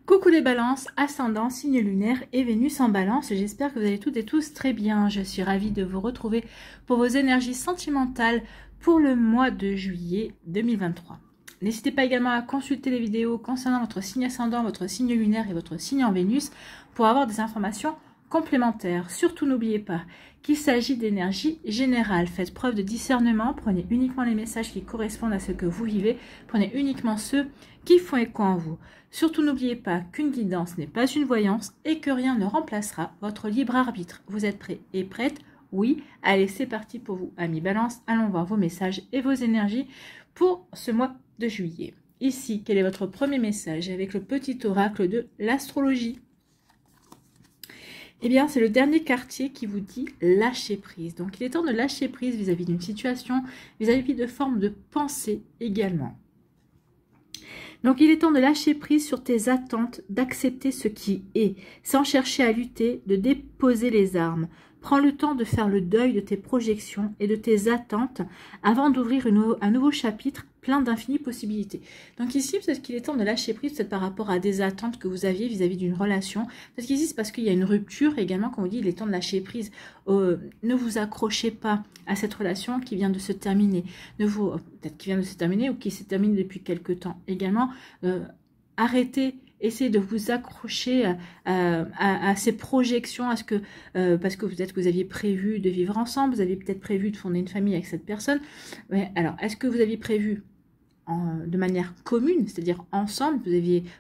Coucou les balances, ascendant, signe lunaire et Vénus en balance. J'espère que vous allez toutes et tous très bien. Je suis ravie de vous retrouver pour vos énergies sentimentales pour le mois de juillet 2023. N'hésitez pas également à consulter les vidéos concernant votre signe ascendant, votre signe lunaire et votre signe en Vénus pour avoir des informations complémentaires. Surtout n'oubliez pas qu'il s'agit d'énergie générale. Faites preuve de discernement, prenez uniquement les messages qui correspondent à ce que vous vivez, prenez uniquement ceux qui font écho en vous. Surtout n'oubliez pas qu'une guidance n'est pas une voyance et que rien ne remplacera votre libre arbitre. Vous êtes prêts et prêtes? Oui, allez, c'est parti pour vous, amis Balance. Allons voir vos messages et vos énergies pour ce mois de juillet. Ici, quel est votre premier message avec le petit oracle de l'astrologie? Eh bien, c'est le dernier quartier qui vous dit lâcher prise. Donc, il est temps de lâcher prise vis-à-vis d'une situation, vis-à-vis de formes de pensée également. Donc, il est temps de lâcher prise sur tes attentes, d'accepter ce qui est, sans chercher à lutter, de déposer les armes. Prends le temps de faire le deuil de tes projections et de tes attentes avant d'ouvrir un nouveau chapitre plein d'infinies possibilités. Donc ici, peut-être qu'il est temps de lâcher prise, peut-être par rapport à des attentes que vous aviez vis-à-vis d'une relation. Peut-être qu'ici, c'est parce qu'il y a une rupture également, quand on dit il est temps de lâcher prise. Ne vous accrochez pas à cette relation qui vient de se terminer. Peut-être qui vient de se terminer ou qui s'est terminée depuis quelque temps également. Arrêtez. Essayez de vous accrocher à ces projections, à ce que, parce que peut-être que vous aviez prévu de vivre ensemble, vous aviez peut-être prévu de fonder une famille avec cette personne. Mais alors, est-ce que vous aviez prévu de manière commune, c'est-à-dire ensemble,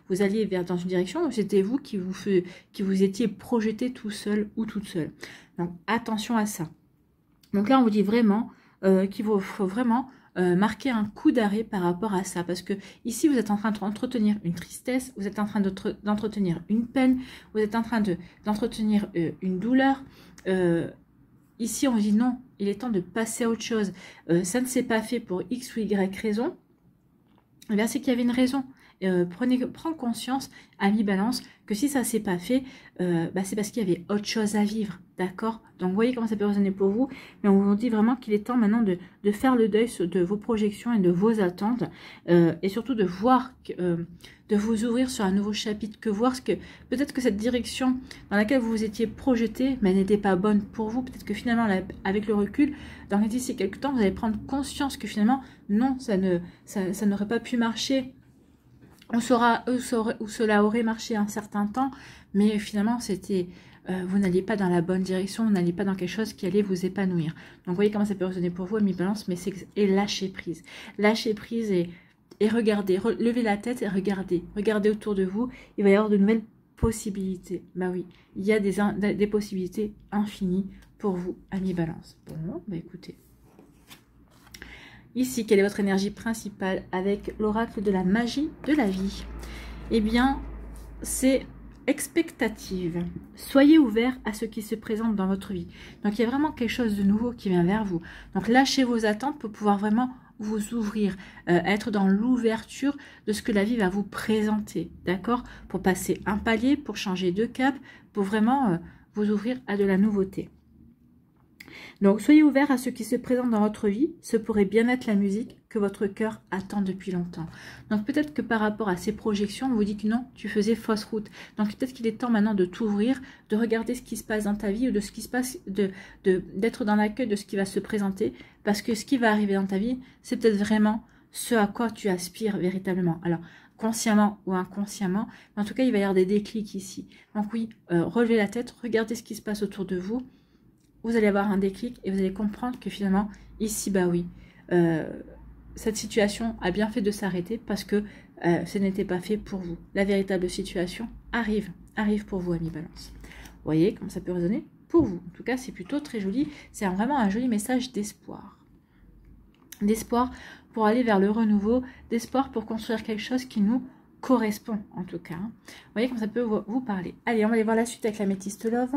vous alliez dans une direction, ou c'était vous qui vous étiez projeté tout seul ou toute seule? Donc, attention à ça. Donc là, on vous dit vraiment qu'il faut vraiment marquer un coup d'arrêt par rapport à ça, parce que ici vous êtes en train d'entretenir une tristesse, vous êtes en train d'entretenir une peine, vous êtes en train d'entretenir une douleur. Ici on vous dit non, il est temps de passer à autre chose. Ça ne s'est pas fait pour X ou Y raison. Eh bien c'est qu'il y avait une raison. Prends conscience, ami Balance, que si ça ne s'est pas fait, c'est parce qu'il y avait autre chose à vivre, d'accord? Donc vous voyez comment ça peut résonner pour vous, mais on vous dit vraiment qu'il est temps maintenant de faire le deuil de vos projections et de vos attentes, et surtout de voir, de vous ouvrir sur un nouveau chapitre, peut-être que cette direction dans laquelle vous vous étiez projeté, mais n'était pas bonne pour vous, peut-être que finalement, avec le recul, dans d'ici quelques temps, vous allez prendre conscience que finalement, non, ça n'aurait pas pu marcher. On saura où cela aurait marché un certain temps, mais finalement, vous n'alliez pas dans la bonne direction, vous n'alliez pas dans quelque chose qui allait vous épanouir. Donc, vous voyez comment ça peut résonner pour vous, amis Balance, mais et lâcher prise. Lâcher prise et regardez, levez la tête et regardez. Regardez autour de vous, il va y avoir de nouvelles possibilités. Bah oui, il y a des possibilités infinies pour vous, amis Balance. Bon, bah écoutez. Ici, quelle est votre énergie principale avec l'oracle de la magie de la vie? Eh bien, c'est expectative. Soyez ouvert à ce qui se présente dans votre vie. Donc, il y a vraiment quelque chose de nouveau qui vient vers vous. Donc, lâchez vos attentes pour pouvoir vraiment vous ouvrir, être dans l'ouverture de ce que la vie va vous présenter, d'accord? Pour passer un palier, pour changer de cap, pour vraiment vous ouvrir à de la nouveauté. Donc, soyez ouvert à ce qui se présente dans votre vie. Ce pourrait bien être la musique que votre cœur attend depuis longtemps. Donc, peut-être que par rapport à ces projections, on vous dit que non, tu faisais fausse route. Donc, peut-être qu'il est temps maintenant de t'ouvrir, de regarder ce qui se passe dans ta vie ou de ce qui se passe, d'être dans l'accueil de ce qui va se présenter. Parce que ce qui va arriver dans ta vie, c'est peut-être vraiment ce à quoi tu aspires véritablement. Alors, consciemment ou inconsciemment, mais en tout cas, il va y avoir des déclics ici. Donc oui, relevez la tête, regardez ce qui se passe autour de vous. Vous allez avoir un déclic et vous allez comprendre que finalement, ici, bah oui, cette situation a bien fait de s'arrêter parce que ce n'était pas fait pour vous. La véritable situation arrive pour vous, amis Balance. Vous voyez comment ça peut résonner pour vous. En tout cas, c'est plutôt très joli. C'est vraiment un joli message d'espoir. D'espoir pour aller vers le renouveau, d'espoir pour construire quelque chose qui nous correspond, en tout cas. Vous voyez comment ça peut vous parler. Allez, on va aller voir la suite avec l'améthyste Love.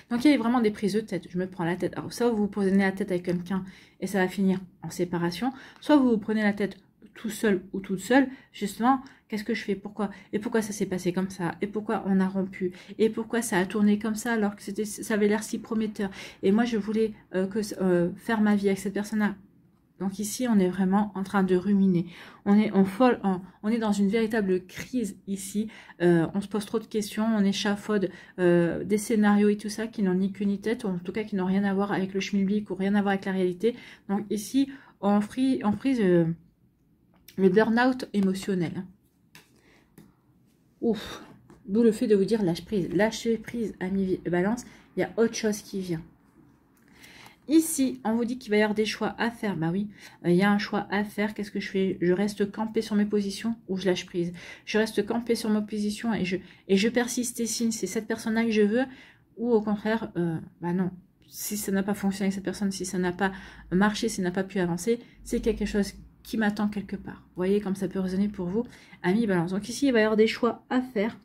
Donc, il y a vraiment des prises de tête. Je me prends la tête. Alors, soit vous vous prenez la tête avec quelqu'un et ça va finir en séparation. Soit vous vous prenez la tête tout seul ou toute seule. Justement, qu'est-ce que je fais? Pourquoi? Et pourquoi ça s'est passé comme ça? Et pourquoi on a rompu? Et pourquoi ça a tourné comme ça alors que ça avait l'air si prometteur? Et moi, je voulais faire ma vie avec cette personne-là. Donc ici, on est vraiment en train de ruminer. On est dans une véritable crise ici. On se pose trop de questions, on échafaude des scénarios et tout ça qui n'ont ni queue ni tête, ou en tout cas qui n'ont rien à voir avec le schmilblick ou rien à voir avec la réalité. Donc ici, on frise le burn-out émotionnel. Ouf, d'où le fait de vous dire lâche prise. Lâchez prise, amis Balance, il y a autre chose qui vient. Ici, on vous dit qu'il va y avoir des choix à faire. Bah oui, il y a un choix à faire. Qu'est-ce que je fais? Je reste campé sur mes positions ou je lâche prise? Je reste campé sur mes positions et je persiste et signe. C'est cette personne-là que je veux, ou au contraire, bah non. Si ça n'a pas fonctionné avec cette personne, si ça n'a pas marché, si ça n'a pas pu avancer, c'est quelque chose qui m'attend quelque part. Vous voyez comme ça peut résonner pour vous, amis Balance. Donc ici, il va y avoir des choix à faire,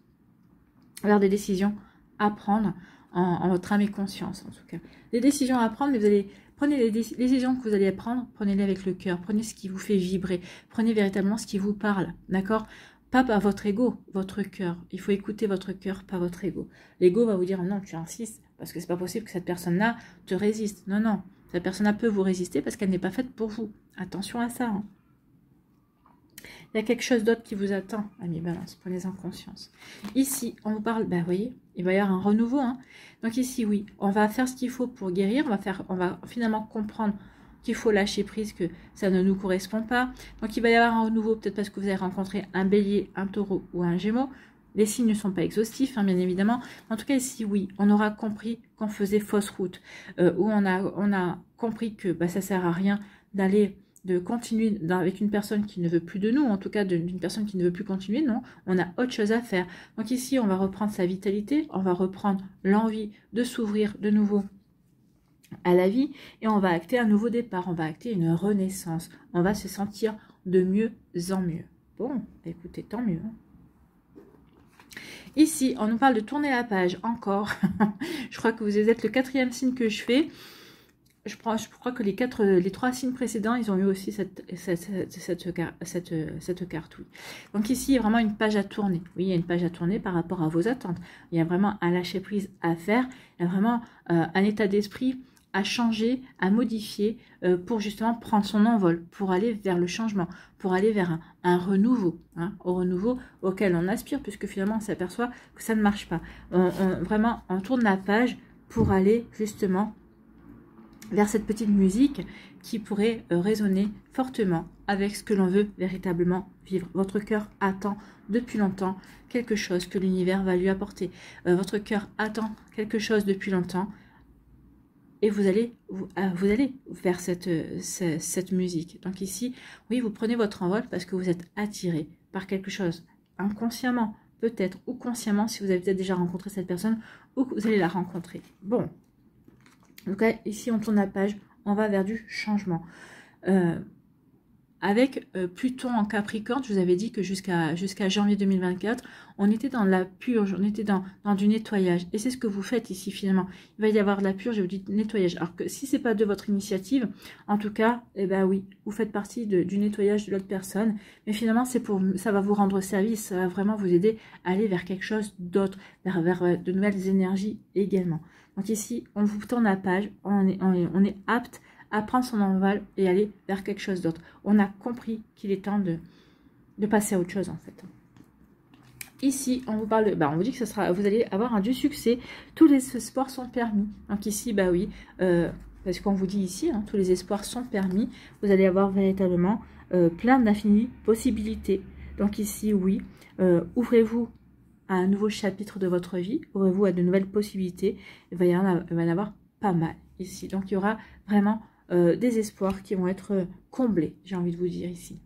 il va y avoir des décisions à prendre en votre âme et conscience, en tout cas. Des décisions à prendre, mais vous allez prenez les décisions que vous allez prendre, prenez-les avec le cœur, prenez ce qui vous fait vibrer, prenez véritablement ce qui vous parle, d'accord? Pas par votre ego, votre cœur. Il faut écouter votre cœur, pas votre ego. L'ego va vous dire non, tu insistes, parce que c'est pas possible que cette personne-là te résiste. Non, non, cette personne-là peut vous résister parce qu'elle n'est pas faite pour vous. Attention à ça. Hein. Il y a quelque chose d'autre qui vous attend, amis Balance, prenez-en conscience. Ici, on vous parle, ben vous voyez, il va y avoir un renouveau. Hein. Donc ici, oui, on va faire ce qu'il faut pour guérir, on va finalement comprendre qu'il faut lâcher prise, que ça ne nous correspond pas. Donc il va y avoir un renouveau, peut-être parce que vous avez rencontré un bélier, un taureau ou un gémeau. Les signes ne sont pas exhaustifs, hein, bien évidemment. En tout cas, ici, oui, on aura compris qu'on faisait fausse route, où on a compris que bah, ça ne sert à rien de continuer avec une personne qui ne veut plus de nous, en tout cas d'une personne qui ne veut plus continuer, non, on a autre chose à faire. Donc ici, on va reprendre sa vitalité, on va reprendre l'envie de s'ouvrir de nouveau à la vie, et on va acter un nouveau départ, on va acter une renaissance, on va se sentir de mieux en mieux. Bon, écoutez, tant mieux. Ici, on nous parle de tourner la page, encore. Je crois que vous êtes le 4e signe que je fais. Je crois que les 3 signes précédents, ils ont eu aussi cette carte, oui. Donc ici, il y a vraiment une page à tourner. Oui, il y a une page à tourner par rapport à vos attentes. Il y a vraiment un lâcher-prise à faire. Il y a vraiment un état d'esprit à changer, à modifier pour justement prendre son envol, pour aller vers le changement, pour aller vers un renouveau, hein, au renouveau auquel on aspire, puisque finalement on s'aperçoit que ça ne marche pas. Vraiment, on tourne la page pour aller justement vers cette petite musique qui pourrait résonner fortement avec ce que l'on veut véritablement vivre. Votre cœur attend depuis longtemps quelque chose que l'univers va lui apporter. Votre cœur attend quelque chose depuis longtemps et vous allez vers cette musique. Donc ici, oui, vous prenez votre envol parce que vous êtes attiré par quelque chose, inconsciemment peut-être, ou consciemment si vous avez peut-être déjà rencontré cette personne ou que vous allez la rencontrer. Bon. Donc ici, on tourne la page, on va vers du changement. Avec Pluton en Capricorne, je vous avais dit que jusqu'à janvier 2024, on était dans la purge, on était dans du nettoyage. Et c'est ce que vous faites ici finalement. Il va y avoir de la purge et du nettoyage. Alors que si ce n'est pas de votre initiative, en tout cas, eh ben oui, vous faites partie du nettoyage de l'autre personne. Mais finalement, ça va vous rendre service, ça va vraiment vous aider à aller vers quelque chose d'autre, vers de nouvelles énergies également. Donc ici, on vous tourne la page, on est apte à prendre son envol et aller vers quelque chose d'autre. On a compris qu'il est temps de passer à autre chose en fait. Ici, on vous parle, on vous dit que vous allez avoir du succès. Tous les espoirs sont permis. Donc ici, bah oui, parce qu'on vous dit ici, hein, tous les espoirs sont permis. Vous allez avoir véritablement plein d'infinies possibilités. Donc ici, oui, ouvrez-vous à un nouveau chapitre de votre vie, ouvrez-vous à de nouvelles possibilités, il va y en avoir pas mal ici. Donc il y aura vraiment des espoirs qui vont être comblés, j'ai envie de vous dire ici.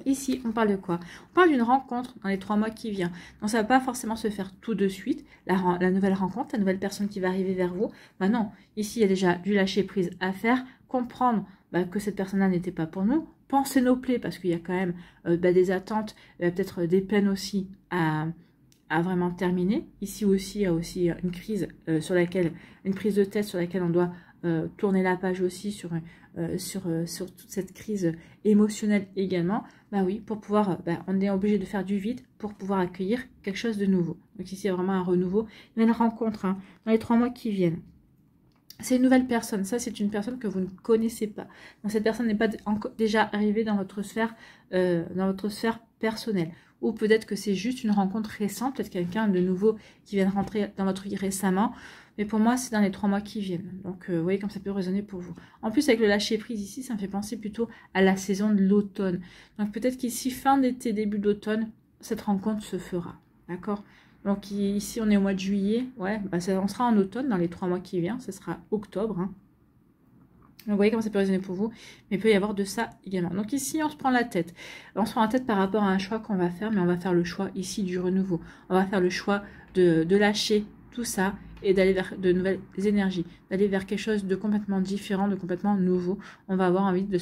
Ici, on parle de quoi? On parle d'une rencontre dans les 3 mois qui viennent. Donc ça ne va pas forcément se faire tout de suite, la nouvelle rencontre, la nouvelle personne qui va arriver vers vous. Non, ici il y a déjà du lâcher prise à faire, comprendre que cette personne-là n'était pas pour nous, penser nos plaies parce qu'il y a quand même des attentes, peut-être des peines aussi à vraiment terminer. Ici aussi, il y a aussi une crise une prise de tête sur laquelle on doit tourner la page aussi sur toute cette crise émotionnelle également. Oui, pour pouvoir, on est obligé de faire du vide pour pouvoir accueillir quelque chose de nouveau. Donc ici, il y a vraiment un renouveau, une rencontre hein, dans les 3 mois qui viennent. C'est une nouvelle personne. Ça, c'est une personne que vous ne connaissez pas. Donc, cette personne n'est pas déjà arrivée dans votre sphère personnelle. Ou peut-être que c'est juste une rencontre récente, peut-être quelqu'un de nouveau qui vient de rentrer dans votre vie récemment. Mais pour moi, c'est dans les 3 mois qui viennent. Donc, vous voyez comme ça peut résonner pour vous. En plus, avec le lâcher-prise ici, ça me fait penser plutôt à la saison de l'automne. Donc, peut-être qu'ici, fin d'été, début d'automne, cette rencontre se fera. D'accord? Donc ici, on est au mois de juillet. Ouais, bah on sera en automne dans les 3 mois qui viennent. Ce sera octobre. Hein. Donc vous voyez comment ça peut résonner pour vous. Mais il peut y avoir de ça également. Donc ici, on se prend la tête. On se prend la tête par rapport à un choix qu'on va faire. Mais on va faire le choix ici du renouveau. On va faire le choix de lâcher tout ça et d'aller vers de nouvelles énergies. D'aller vers quelque chose de complètement différent, de complètement nouveau. On va avoir envie de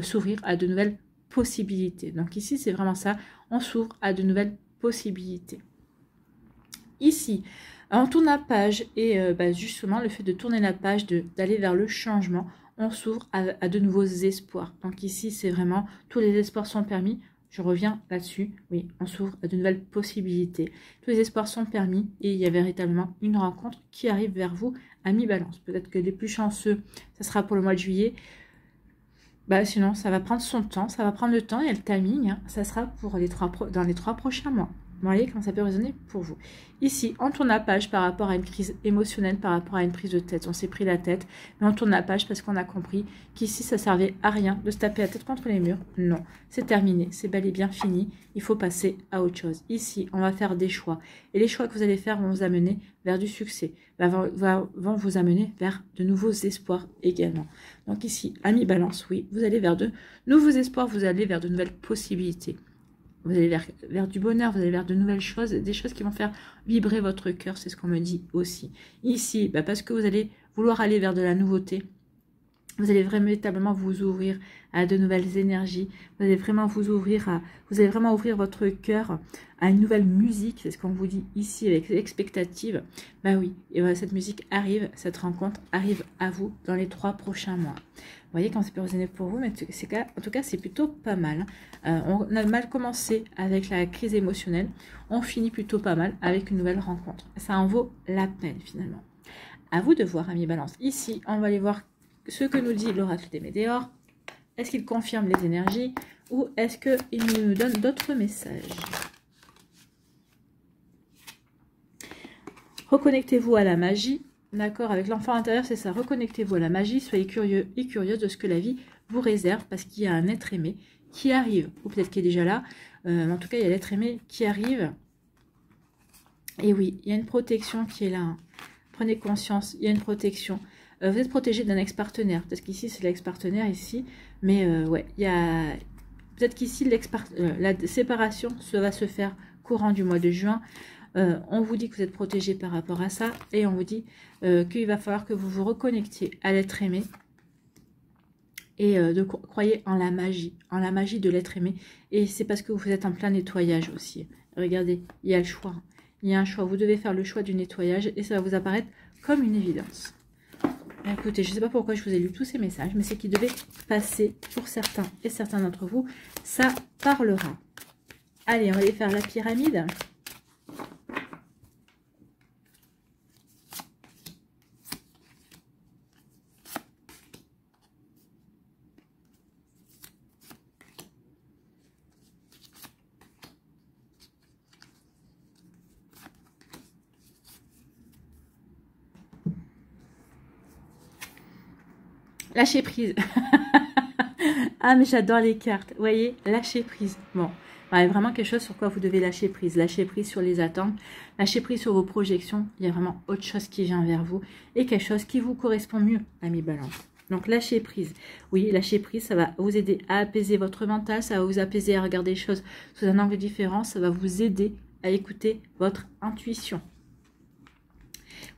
s'ouvrir à de nouvelles possibilités. Donc ici, c'est vraiment ça. On s'ouvre à de nouvelles possibilités. Ici, on tourne la page et justement le fait de tourner la page, d'aller vers le changement, on s'ouvre à de nouveaux espoirs. Donc ici, c'est vraiment tous les espoirs sont permis. Je reviens là-dessus. Oui, on s'ouvre à de nouvelles possibilités. Tous les espoirs sont permis et il y a véritablement une rencontre qui arrive vers vous à mi-balance. Peut-être que les plus chanceux, ça sera pour le mois de juillet. Sinon, ça va prendre son temps, ça va prendre le temps et le timing, hein, ça sera pour dans les 3 prochains mois. Vous voyez comment ça peut résonner pour vous. Ici, on tourne la page par rapport à une crise émotionnelle, par rapport à une prise de tête. On s'est pris la tête, mais on tourne la page parce qu'on a compris qu'ici, ça servait à rien de se taper la tête contre les murs. Non, c'est terminé, c'est bel et bien fini. Il faut passer à autre chose. Ici, on va faire des choix. Et les choix que vous allez faire vont vous amener vers du succès, vont vous amener vers de nouveaux espoirs également. Donc ici, à mi-balance, oui, vous allez vers de nouveaux espoirs, vous allez vers de nouvelles possibilités. Vous allez vers du bonheur, vous allez vers de nouvelles choses, des choses qui vont faire vibrer votre cœur, c'est ce qu'on me dit aussi. Ici, parce que vous allez vouloir aller vers de la nouveauté, vous allez véritablement vous ouvrir à de nouvelles énergies, vous allez vraiment vous allez vraiment ouvrir votre cœur à une nouvelle musique, c'est ce qu'on vous dit ici avec l'expectative. Oui, et voilà, cette musique arrive, cette rencontre arrive à vous dans les 3 prochains mois. Vous voyez quand ça peut résonner pour vous, mais en tout cas, c'est plutôt pas mal. On a mal commencé avec la crise émotionnelle, on finit plutôt pas mal avec une nouvelle rencontre. Ça en vaut la peine finalement. À vous de voir, amis balance. Ici, on va aller voir ce que nous dit l'oracle des météores. Est-ce qu'il confirme les énergies ou est-ce qu'il nous donne d'autres messages? Reconnectez-vous à la magie. D'accord, avec l'enfant intérieur, c'est ça. Reconnectez-vous à la magie. Soyez curieux et curieuse de ce que la vie vous réserve parce qu'il y a un être aimé qui arrive. Ou peut-être qu'il est déjà là. En tout cas, il y a l'être aimé qui arrive. Et oui, il y a une protection qui est là. Hein. Prenez conscience, il y a une protection. Vous êtes protégé d'un ex-partenaire. Peut-être qu'ici, c'est l'ex-partenaire ici. Mais ouais, il y a... Peut-être qu'ici, la séparation va se faire courant du mois de juin. On vous dit que vous êtes protégé par rapport à ça. Et on vous dit qu'il va falloir que vous vous reconnectiez à l'être aimé. Et croyez en la magie de l'être aimé. Et c'est parce que vous êtes en plein nettoyage aussi. Regardez, il y a le choix. Il y a un choix. Vous devez faire le choix du nettoyage et ça va vous apparaître comme une évidence. Écoutez, je ne sais pas pourquoi je vous ai lu tous ces messages, mais c'est qu'il devait passer pour certains et certains d'entre vous. Ça parlera. Allez, on va aller faire la pyramide. Lâcher prise. Ah, mais j'adore les cartes. Vous voyez, lâcher prise. Bon, ouais, vraiment quelque chose sur quoi vous devez lâcher prise. Lâcher prise sur les attentes. Lâcher prise sur vos projections. Il y a vraiment autre chose qui vient vers vous. Et quelque chose qui vous correspond mieux, ami balance. Donc, lâcher prise. Oui, lâcher prise, ça va vous aider à apaiser votre mental. Ça va vous apaiser à regarder les choses sous un angle différent. Ça va vous aider à écouter votre intuition.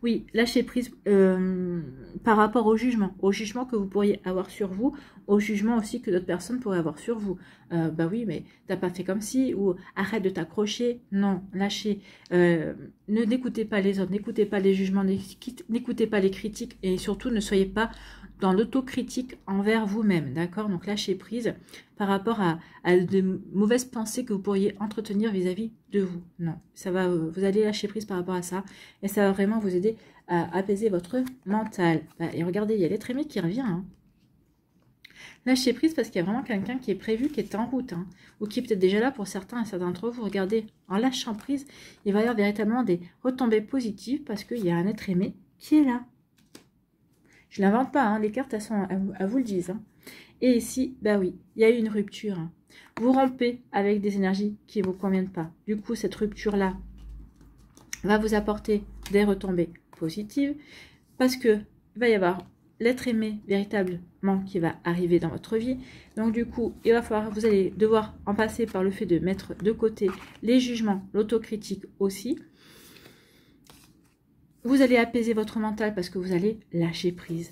Oui, lâcher prise par rapport au jugement que vous pourriez avoir sur vous, au jugement aussi que d'autres personnes pourraient avoir sur vous. Oui, mais t'as pas fait comme si, ou arrête de t'accrocher. Non, lâchez. N'écoutez pas les autres, n'écoutez pas les jugements, n'écoutez pas les critiques et surtout ne soyez pas dans l'autocritique envers vous-même, d'accord? Donc lâcher prise par rapport à de mauvaises pensées que vous pourriez entretenir vis-à-vis de vous. Non, ça va, vous allez lâcher prise par rapport à ça et ça va vraiment vous aider à apaiser votre mental. Et regardez, il y a l'être aimé qui revient, hein. Lâchez prise parce qu'il y a vraiment quelqu'un qui est prévu, qui est en route, hein, ou qui est peut-être déjà là pour certains et certains d'entre vous. Regardez, en lâchant prise, il va y avoir véritablement des retombées positives parce qu'il y a un être aimé qui est là. Je ne l'invente pas, hein, les cartes, elles sont, elles vous le disent. Hein. Et ici, bah oui, il y a eu une rupture. Hein. Vous rompez avec des énergies qui ne vous conviennent pas. Du coup, cette rupture-là va vous apporter des retombées positives parce que il va y avoir l'être aimé véritablement qui va arriver dans votre vie. Donc du coup, il va falloir, vous allez devoir en passer par le fait de mettre de côté les jugements, l'autocritique aussi. Vous allez apaiser votre mental parce que vous allez lâcher prise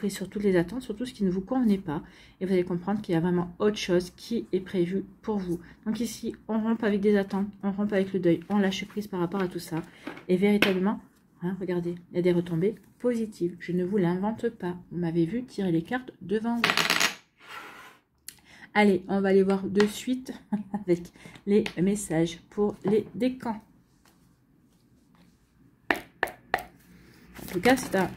sur toutes les attentes, sur tout ce qui ne vous convenait pas. Et vous allez comprendre qu'il y a vraiment autre chose qui est prévue pour vous. Donc ici, on rompt avec des attentes, on rompt avec le deuil, on lâche prise par rapport à tout ça. Et véritablement, hein, regardez, il y a des retombées positives. Je ne vous l'invente pas. Vous m'avez vu tirer les cartes devant vous. Allez, on va aller voir de suite avec les messages pour les décans. En tout cas, c'est un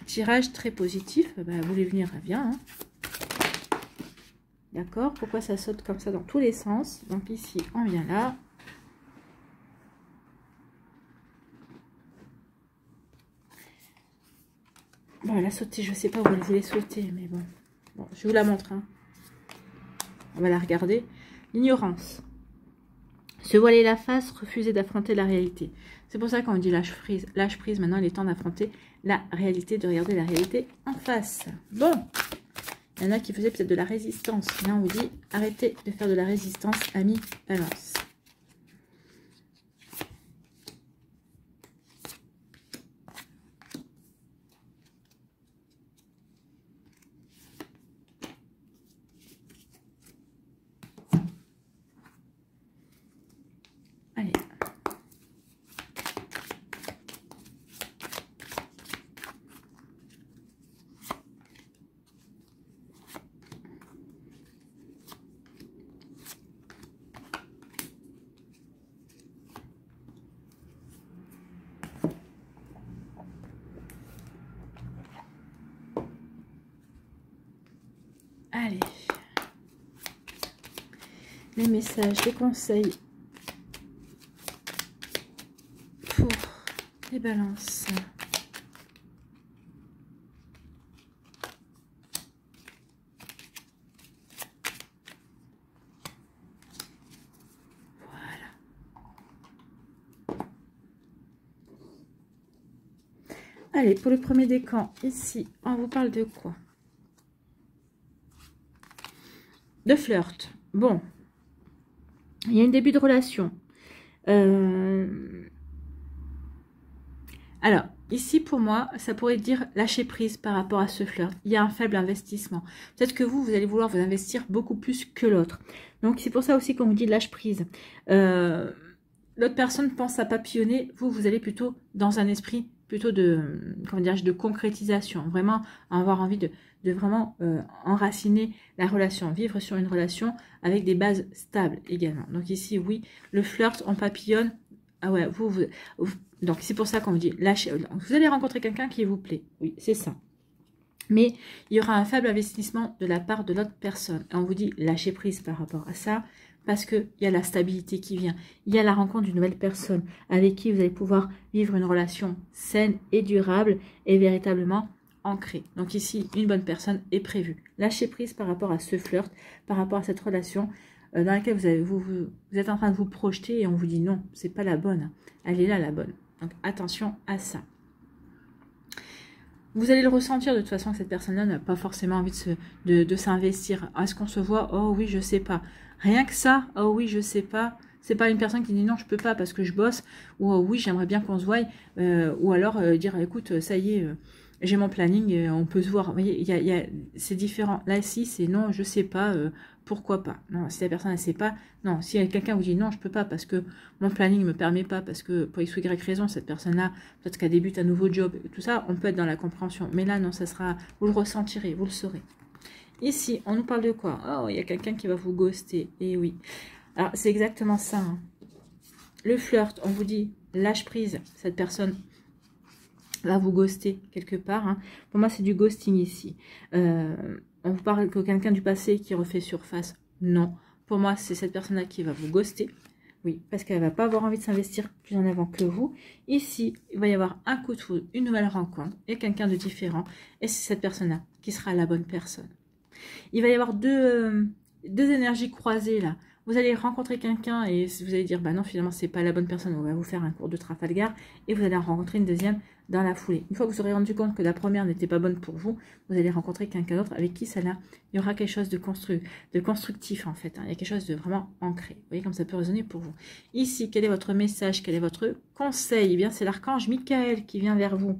tirage très positif. Bah, vous voulez venir, bien. Hein. D'accord? Pourquoi ça saute comme ça dans tous les sens? Donc ici, on vient là. Bon, elle a sauté, je ne sais pas où elle voulait sauter, mais bon. Bon, je vous la montre. Hein. On va la regarder. L'ignorance. Se voiler la face, refuser d'affronter la réalité. C'est pour ça qu'on dit lâche prise. Maintenant, il est temps d'affronter la réalité, de regarder la réalité en face. Bon, il y en a qui faisaient peut-être de la résistance. Là, on vous dit, arrêtez de faire de la résistance, amis Balance. Allez. Allez. Les messages, les conseils pour les balances. Voilà. Allez, pour le premier décan, ici, on vous parle de quoi? De flirt. Bon. Il y a un début de relation. Alors, ici, pour moi, ça pourrait dire lâcher prise par rapport à ce flirt. Il y a un faible investissement. Peut-être que vous allez vouloir vous investir beaucoup plus que l'autre. Donc, c'est pour ça aussi qu'on vous dit lâche prise. L'autre personne pense à papillonner. Vous allez plutôt dans un esprit plutôt de, comment dire, de concrétisation. Vraiment, avoir envie de vraiment enraciner la relation. Vivre sur une relation avec des bases stables également. Donc ici, oui, le flirt, on papillonne. Ah ouais, donc c'est pour ça qu'on vous dit, lâchez. Vous allez rencontrer quelqu'un qui vous plaît. Oui, c'est ça. Mais il y aura un faible investissement de la part de l'autre personne. Et on vous dit, lâchez prise par rapport à ça. Parce qu'il y a la stabilité qui vient. Il y a la rencontre d'une nouvelle personne avec qui vous allez pouvoir vivre une relation saine et durable et véritablement ancrée. Donc ici, une bonne personne est prévue. Lâchez prise par rapport à ce flirt, par rapport à cette relation dans laquelle vous êtes en train de vous projeter et on vous dit non, c'est pas la bonne. Elle est là la bonne. Donc attention à ça. Vous allez le ressentir de toute façon que cette personne-là n'a pas forcément envie de s'investir. Est-ce qu'on se voit? Oh oui, je sais pas. Rien que ça, oh oui, je sais pas. C'est pas une personne qui dit non, je peux pas parce que je bosse. Ou oh oui, j'aimerais bien qu'on se voie. Ou alors dire écoute, ça y est, j'ai mon planning, on peut se voir. Vous voyez, c'est différent. Là, ici, c'est non, je sais pas, pourquoi pas. Non, si la personne ne sait pas, non, si quelqu'un vous dit non, je peux pas parce que mon planning ne me permet pas, parce que pour X ou Y raison, cette personne-là, peut-être qu'elle débute un nouveau job, tout ça, on peut être dans la compréhension. Mais là, non, ça sera, vous le ressentirez, vous le saurez. Ici, on nous parle de quoi? Oh, il y a quelqu'un qui va vous ghoster. Et oui. Alors, c'est exactement ça. Hein. Le flirt, on vous dit, lâche prise, cette personne va vous ghoster quelque part. Hein. Pour moi, c'est du ghosting ici. On vous parle que quelqu'un du passé qui refait surface. Non. Pour moi, c'est cette personne-là qui va vous ghoster. Oui, parce qu'elle ne va pas avoir envie de s'investir plus en avant que vous. Ici, il va y avoir un coup de foudre, une nouvelle rencontre et quelqu'un de différent. Et c'est cette personne-là qui sera la bonne personne. Il va y avoir deux énergies croisées là. Vous allez rencontrer quelqu'un et vous allez dire, bah non, finalement, c'est pas la bonne personne. On va vous faire un cours de Trafalgar et vous allez en rencontrer une deuxième dans la foulée. Une fois que vous aurez rendu compte que la première n'était pas bonne pour vous, vous allez rencontrer quelqu'un d'autre avec qui ça là, il y aura quelque chose de constructif en fait. Hein. Il y a quelque chose de vraiment ancré. Vous voyez comme ça peut résonner pour vous. Ici, quel est votre message? Quel est votre conseil? Eh bien, c'est l'archange Michael qui vient vers vous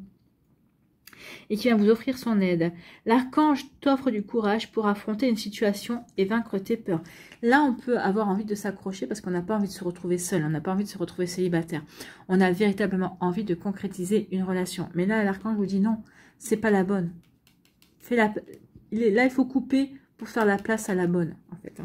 et qui vient vous offrir son aide. L'archange t'offre du courage pour affronter une situation et vaincre tes peurs. Là, on peut avoir envie de s'accrocher parce qu'on n'a pas envie de se retrouver seul, on n'a pas envie de se retrouver célibataire. On a véritablement envie de concrétiser une relation. Mais là, l'archange vous dit non, c'est pas la bonne. Là, il faut couper pour faire la place à la bonne, en fait.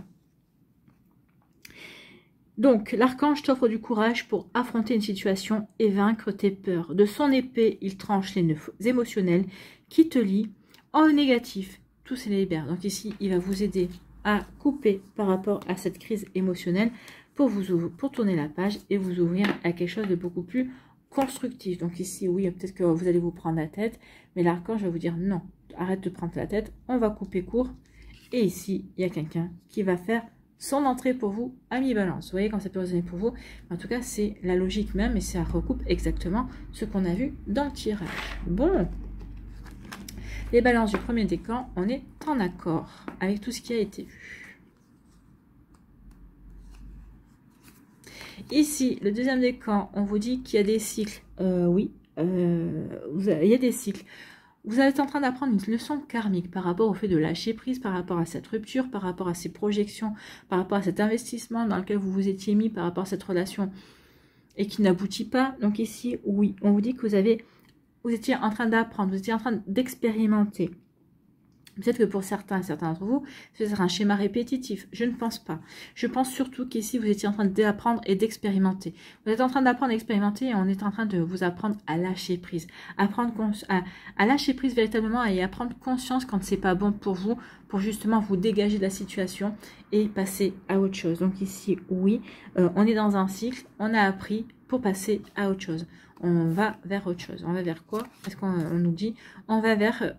Donc, l'archange t'offre du courage pour affronter une situation et vaincre tes peurs. De son épée, il tranche les nœuds émotionnels qui te lient en négatif. Tout se libère. Donc ici, il va vous aider à couper par rapport à cette crise émotionnelle pour tourner la page et vous ouvrir à quelque chose de beaucoup plus constructif. Donc ici, oui, peut-être que vous allez vous prendre la tête, mais l'archange va vous dire non, arrête de prendre la tête, on va couper court. Et ici, il y a quelqu'un qui va faire son entrée pour vous à mi-balance. Vous voyez quand ça peut résonner pour vous. En tout cas, c'est la logique même et ça recoupe exactement ce qu'on a vu dans le tirage. Bon, les balances du premier décan, on est en accord avec tout ce qui a été vu. Ici, le deuxième décan, on vous dit qu'il y a des cycles. Oui, il y a des cycles. Vous êtes en train d'apprendre une leçon karmique par rapport au fait de lâcher prise, par rapport à cette rupture, par rapport à ces projections, par rapport à cet investissement dans lequel vous vous étiez mis, par rapport à cette relation et qui n'aboutit pas. Donc ici, oui, on vous dit que vous étiez en train d'apprendre, vous étiez en train d'expérimenter. Peut-être que pour certains d'entre vous, c'est un schéma répétitif. Je ne pense pas. Je pense surtout qu'ici, vous étiez en train d'apprendre et d'expérimenter. Vous êtes en train d'apprendre et d'expérimenter et on est en train de vous apprendre à lâcher prise. À lâcher prise véritablement et à prendre conscience quand c'est pas bon pour vous, pour justement vous dégager de la situation et passer à autre chose. Donc ici, oui, on est dans un cycle, on a appris pour passer à autre chose. On va vers autre chose. On va vers quoi? Est-ce qu'on nous dit? On va vers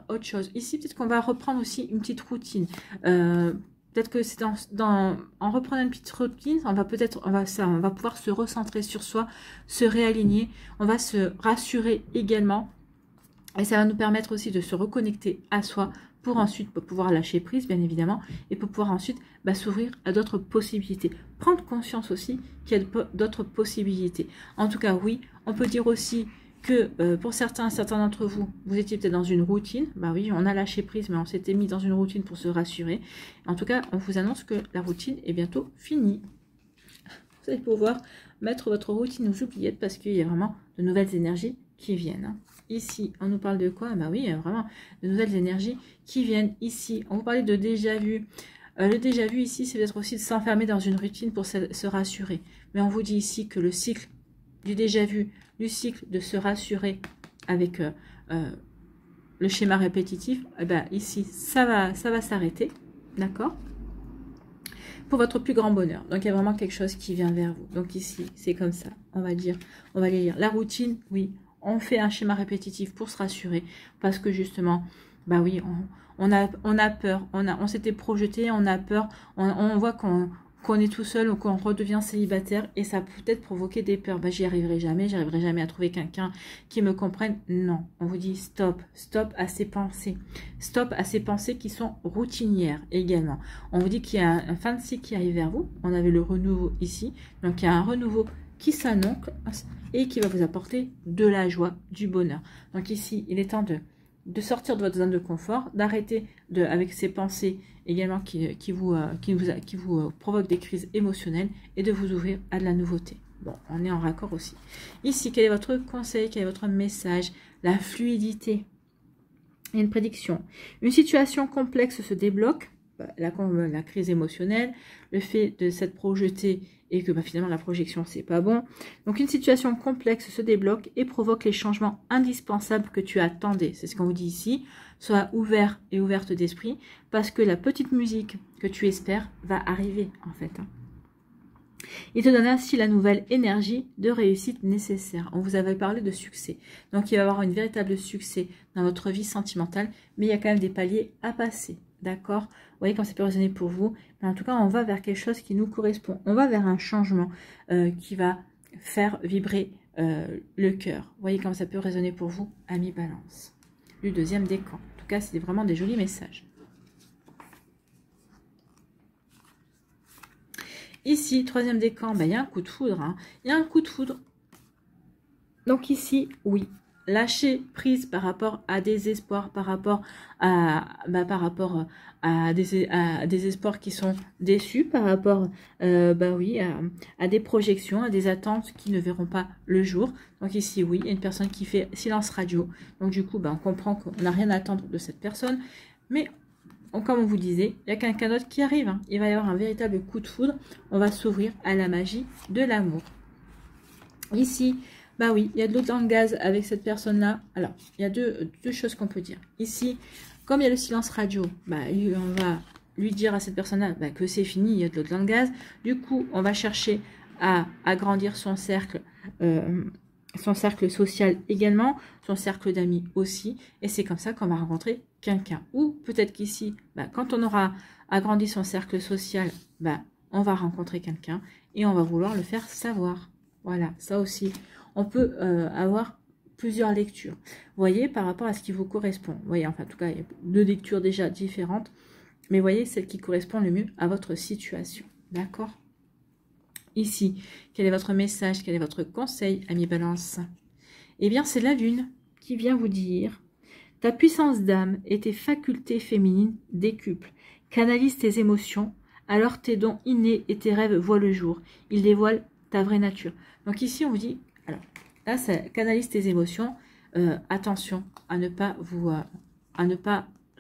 autre chose. Ici, peut-être qu'on va reprendre aussi une petite routine. Peut-être que c'est en reprenant une petite routine, on va pouvoir se recentrer sur soi, se réaligner. On va se rassurer également. Et ça va nous permettre aussi de se reconnecter à soi pour ensuite pouvoir lâcher prise, bien évidemment, et pour pouvoir ensuite s'ouvrir à d'autres possibilités. Prendre conscience aussi qu'il y a d'autres possibilités. En tout cas, oui, on peut dire aussi que pour certains d'entre vous, vous étiez peut-être dans une routine. Bah oui, on a lâché prise, mais on s'était mis dans une routine pour se rassurer. En tout cas, on vous annonce que la routine est bientôt finie. Vous allez pouvoir mettre votre routine aux oubliettes parce qu'il y a vraiment de nouvelles énergies qui viennent. Ici, on nous parle de quoi? Bah oui, il y a vraiment de nouvelles énergies qui viennent ici. On vous parlait de déjà vu. Le déjà vu ici, c'est peut-être aussi de s'enfermer dans une routine pour se rassurer. Mais on vous dit ici que le cycle du déjà vu, du cycle de se rassurer avec le schéma répétitif, eh ben ici, ça va s'arrêter, d'accord? Pour votre plus grand bonheur. Donc, il y a vraiment quelque chose qui vient vers vous. Donc, ici, c'est comme ça. On va les lire. La routine, oui, on fait un schéma répétitif pour se rassurer parce que justement, bah oui, on a peur, on s'était projeté, on a peur, on voit qu'on est tout seul ou qu'on redevient célibataire et ça peut peut-être provoquer des peurs. Bah, j'arriverai jamais à trouver quelqu'un qui me comprenne. Non, on vous dit stop à ces pensées. Stop à ces pensées qui sont routinières également. On vous dit qu'il y a un fin de cycle qui arrive vers vous. On avait le renouveau ici. Donc, il y a un renouveau qui s'annonce et qui va vous apporter de la joie, du bonheur. Donc ici, il est temps de sortir de votre zone de confort, d'arrêter avec ces pensées également qui vous provoquent des crises émotionnelles et de vous ouvrir à de la nouveauté. Bon, on est en raccord aussi. Ici, quel est votre conseil, quel est votre message? La fluidité. Il y a une prédiction. Une situation complexe se débloque. La crise émotionnelle, le fait de s'être projeté et que finalement la projection c'est pas bon. Donc une situation complexe se débloque et provoque les changements indispensables que tu attendais. C'est ce qu'on vous dit ici. Sois ouvert et ouverte d'esprit parce que la petite musique que tu espères va arriver en fait. Il te donne ainsi la nouvelle énergie de réussite nécessaire. On vous avait parlé de succès. Donc il va y avoir une véritable succès dans votre vie sentimentale, mais il y a quand même des paliers à passer. D'accord? Vous voyez quand ça peut résonner pour vous. Mais en tout cas, on va vers quelque chose qui nous correspond. On va vers un changement qui va faire vibrer le cœur. Vous voyez comment ça peut résonner pour vous, amis Balance. Du deuxième décan. En tout cas, c'est vraiment des jolis messages. Ici, troisième décan, il y a un coup de foudre. Hein. Il y a un coup de foudre. Donc ici, oui. Lâcher prise par rapport à des espoirs, par rapport à des espoirs qui sont déçus, par rapport à des projections, à des attentes qui ne verront pas le jour. Donc ici, oui, il y a une personne qui fait silence radio. Donc du coup, on comprend qu'on n'a rien à attendre de cette personne. Mais comme on vous disait, il y a quelqu'un d'autre qui arrive. Hein. Il va y avoir un véritable coup de foudre. On va s'ouvrir à la magie de l'amour. Ici, oui, il y a de l'eau dans le gaz avec cette personne-là. Alors, il y a deux choses qu'on peut dire. Ici, comme il y a le silence radio, on va lui dire à cette personne-là que c'est fini, il y a de l'eau dans le gaz. Du coup, on va chercher à agrandir son cercle social également, son cercle d'amis aussi. Et c'est comme ça qu'on va rencontrer quelqu'un. Ou peut-être qu'ici, quand on aura agrandi son cercle social, on va rencontrer quelqu'un et on va vouloir le faire savoir. Voilà, ça aussi. On peut avoir plusieurs lectures. Vous voyez, par rapport à ce qui vous correspond. Vous voyez, enfin, en tout cas, il y a 2 lectures déjà différentes. Mais voyez, celle qui correspond le mieux à votre situation. D'accord? Ici, quel est votre message? Quel est votre conseil, amis Balance? Eh bien, c'est la Lune qui vient vous dire: ta puissance d'âme et tes facultés féminines décuplent. Canalise tes émotions, alors tes dons innés et tes rêves voient le jour. Ils dévoilent ta vraie nature. Donc ici, on vous dit, alors là, ça canalise tes émotions. Attention à ne pas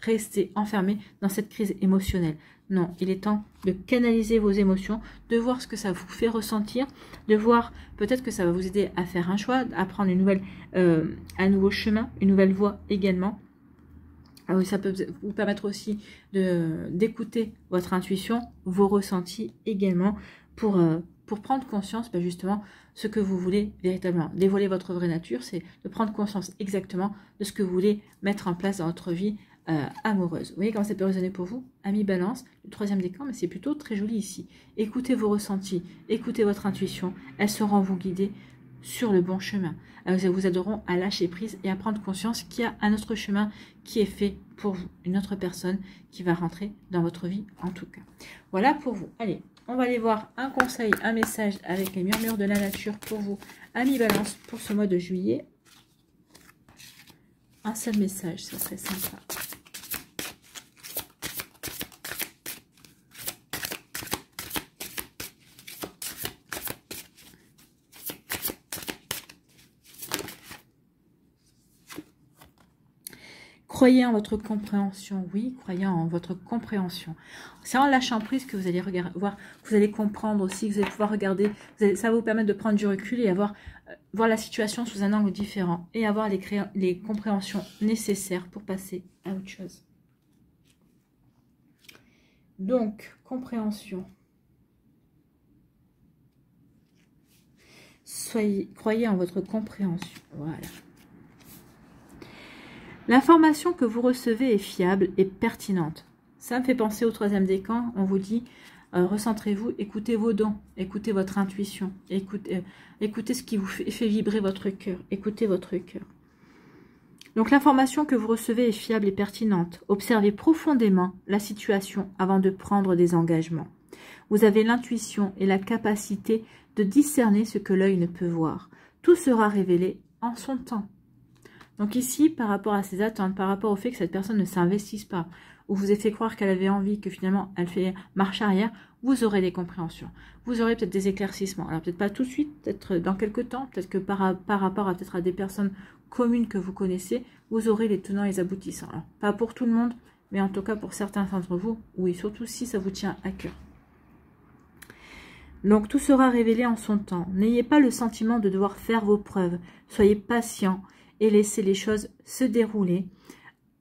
rester enfermé dans cette crise émotionnelle. Non, il est temps de canaliser vos émotions, de voir ce que ça vous fait ressentir, de voir peut-être que ça va vous aider à faire un choix, à prendre un nouveau chemin, une nouvelle voie également. Alors, ça peut vous permettre aussi d'écouter votre intuition, vos ressentis également pour prendre conscience justement ce que vous voulez véritablement. Dévoiler votre vraie nature, c'est de prendre conscience exactement de ce que vous voulez mettre en place dans votre vie amoureuse. Vous voyez comment ça peut résonner pour vous, amis Balance, le 3e décan, mais c'est plutôt très joli ici. Écoutez vos ressentis, écoutez votre intuition, elles sauront vous guider sur le bon chemin. Elles vous aideront à lâcher prise et à prendre conscience qu'il y a un autre chemin qui est fait pour vous, une autre personne qui va rentrer dans votre vie en tout cas. Voilà pour vous. Allez, on va aller voir un conseil, un message avec les murmures de la nature pour vous, amis Balance, pour ce mois de juillet. Un seul message, ça serait sympa. Croyez en votre compréhension, oui, croyez en votre compréhension. C'est en lâchant prise que vous allez voir, vous allez comprendre aussi, que vous allez pouvoir regarder, ça va vous permettre de prendre du recul et voir la situation sous un angle différent et avoir les compréhensions nécessaires pour passer à autre chose. Donc, compréhension. Croyez en votre compréhension, voilà. L'information que vous recevez est fiable et pertinente. Ça me fait penser au 3e décan. On vous dit, recentrez-vous, écoutez vos dons, écoutez votre intuition, écoutez ce qui vous fait vibrer votre cœur, écoutez votre cœur. Donc l'information que vous recevez est fiable et pertinente. Observez profondément la situation avant de prendre des engagements. Vous avez l'intuition et la capacité de discerner ce que l'œil ne peut voir. Tout sera révélé en son temps. Donc ici, par rapport à ces attentes, par rapport au fait que cette personne ne s'investisse pas, ou vous ait fait croire qu'elle avait envie, que finalement elle fait marche arrière, vous aurez des compréhensions. Vous aurez peut-être des éclaircissements. Alors peut-être pas tout de suite, peut-être dans quelques temps, peut-être que par rapport à peut-être à des personnes communes que vous connaissez, vous aurez les tenants et les aboutissants. Alors, pas pour tout le monde, mais en tout cas pour certains d'entre vous, oui, surtout si ça vous tient à cœur. Donc tout sera révélé en son temps. N'ayez pas le sentiment de devoir faire vos preuves. Soyez patient et laissez les choses se dérouler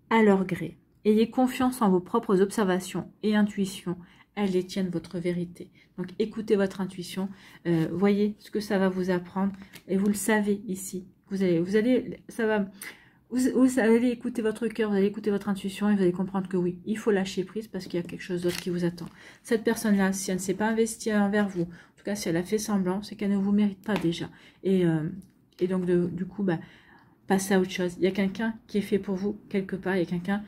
à leur gré. Ayez confiance en vos propres observations et intuitions. Elles détiennent votre vérité. Donc écoutez votre intuition, voyez ce que ça va vous apprendre et vous le savez ici. Vous allez écouter votre cœur, vous allez écouter votre intuition et vous allez comprendre que oui, il faut lâcher prise parce qu'il y a quelque chose d'autre qui vous attend. Cette personne-là, si elle ne s'est pas investie envers vous, en tout cas si elle a fait semblant, c'est qu'elle ne vous mérite pas déjà. Et donc du coup, passez à autre chose. Il y a quelqu'un qui est fait pour vous quelque part, il y a quelqu'un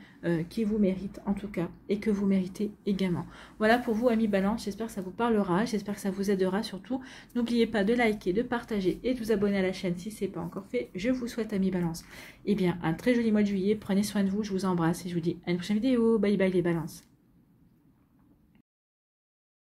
qui vous mérite en tout cas et que vous méritez également. Voilà pour vous amis Balance, j'espère que ça vous parlera, j'espère que ça vous aidera surtout. N'oubliez pas de liker, de partager et de vous abonner à la chaîne si ce n'est pas encore fait. Je vous souhaite amis Balance, eh bien un très joli mois de juillet, prenez soin de vous, je vous embrasse et je vous dis à une prochaine vidéo. Bye bye les Balances.